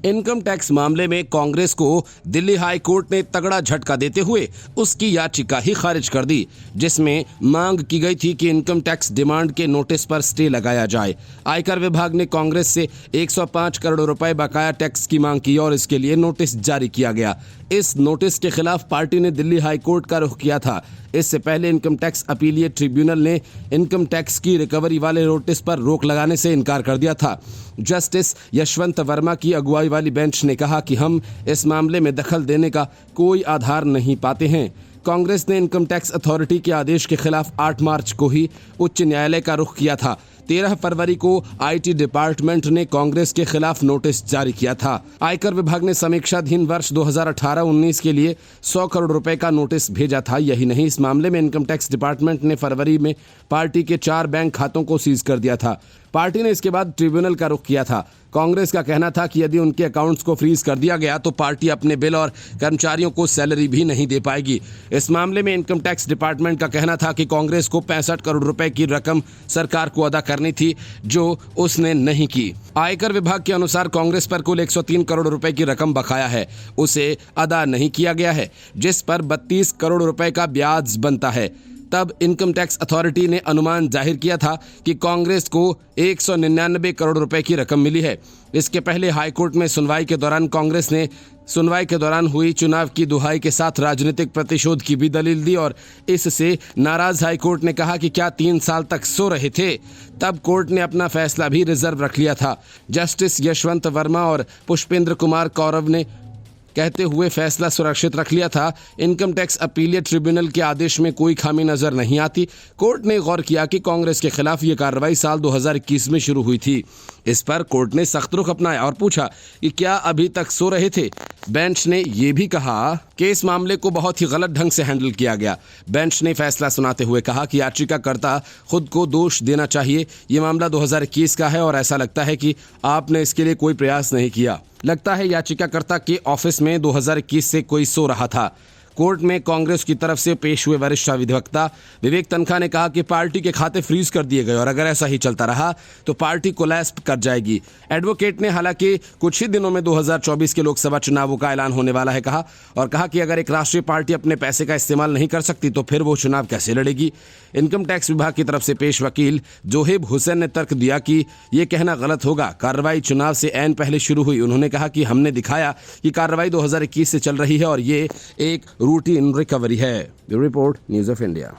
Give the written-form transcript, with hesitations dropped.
Income tax मामले में कांग्रेस को दिल्ली हाई कोर्ट ने तगड़ा झटका देते हुए उसकी याचिका ही खारिज कर दी, जिसमें मांग की गई थी कि इनकम टैक्स डिमांड के नोटिस पर स्टे लगाया जाए। आयकर विभाग ने कांग्रेस से 105 करोड़ रुपए बकाया टैक्स की मांग की और इसके लिए नोटिस जारी किया गया। इस नोटिस के खिलाफ पार्टी ने दिल्ली हाई कोर्ट का रुख किया था। इससे पहले इनकम टैक्स अपीलिएट ट्रिब्यूनल ने इनकम टैक्स की रिकवरी वाले नोटिस पर रोक लगाने से इनकार कर दिया था। जस्टिस यशवंत वर्मा की अगुवाई वाली बेंच ने कहा कि हम इस मामले में दखल देने का कोई आधार नहीं पाते हैं। कांग्रेस ने इनकम टैक्स अथॉरिटी के आदेश के खिलाफ 8 मार्च को ही उच्च न्यायालय का रुख किया था। 13 फरवरी को आईटी डिपार्टमेंट ने कांग्रेस के खिलाफ नोटिस जारी किया था। आयकर विभाग ने समीक्षाधीन वर्ष 2018-19 के लिए 100 करोड़ रुपए का नोटिस भेजा था। यही नहीं, इस मामले में इनकम टैक्स डिपार्टमेंट ने फरवरी में पार्टी के 4 बैंक खातों को सीज कर दिया था। पार्टी ने इसके बाद ट्रिब्यूनल का रुख किया था। कांग्रेस का कहना था कि यदि उनके अकाउंट्स को फ्रीज कर दिया गया तो पार्टी अपने बिल और कर्मचारियों को सैलरी भी नहीं दे पाएगी। इस मामले में इनकम टैक्स डिपार्टमेंट का कहना था कि कांग्रेस को 65 करोड़ रुपए की रकम सरकार को अदा करनी थी, जो उसने नहीं की। आयकर विभाग के अनुसार कांग्रेस पर कुल 103 करोड़ रुपए की रकम बकाया है, उसे अदा नहीं किया गया है, जिस पर 32 करोड़ रुपए का ब्याज बनता है। तब इनकम टैक्स अथॉरिटी ने अनुमान जाहिर किया था कि कांग्रेस को 199 करोड़ रुपए की रकम मिली है। इसके पहले हाईकोर्ट में सुनवाई के दौरान कांग्रेस ने सुनवाई के दौरान हुई चुनाव की दुहाई के साथ राजनीतिक प्रतिशोध की भी दलील दी और इससे नाराज हाईकोर्ट ने कहा कि क्या 3 साल तक सो रहे थे। तब कोर्ट ने अपना फैसला भी रिजर्व रख लिया था। जस्टिस यशवंत वर्मा और पुष्पेंद्र कुमार कौरव ने कहते हुए फैसला सुरक्षित रख लिया था। इनकम टैक्स अपीलिएट ट्रिब्यूनल के आदेश में कोई खामी नजर नहीं आती। कोर्ट ने गौर किया कि कांग्रेस के खिलाफ ये कार्रवाई साल 2021 में शुरू हुई थी। इस पर कोर्ट ने सख्त रुख अपनाया और पूछा कि क्या अभी तक सो रहे थे। बेंच ने यह भी कहा कि इस मामले को बहुत ही गलत ढंग से हैंडल किया गया। बेंच ने फैसला सुनाते हुए कहा कि याचिकाकर्ता खुद को दोष देना चाहिए। ये मामला 2021 का है और ऐसा लगता है कि आपने इसके लिए कोई प्रयास नहीं किया। लगता है याचिकाकर्ता के ऑफिस में 2021 से कोई सो रहा था। कोर्ट में कांग्रेस की तरफ से पेश हुए वरिष्ठ अधिवक्ता विवेक तनखा ने कहा कि पार्टी के खाते फ्रीज कर दिए गए और अगर ऐसा ही चलता रहा तो पार्टी कोलैप्स कर जाएगी। एडवोकेट ने हालांकि कुछ ही दिनों में 2024 के लोकसभा चुनावों का ऐलान होने वाला है कहा कि अगर एक राष्ट्रीय पार्टी अपने पैसे का इस्तेमाल नहीं कर सकती तो फिर वो चुनाव कैसे लड़ेगी। इनकम टैक्स विभाग की तरफ से पेश वकील जोहेब हुसैन ने तर्क दिया कि ये कहना गलत होगा। कार्रवाई चुनाव से ऐन पहले शुरू हुई। उन्होंने कहा कि हमने दिखाया कि कार्रवाई 2021 से चल रही है और ये एक रूटीन रिकवरी है। Bureau report, news of India.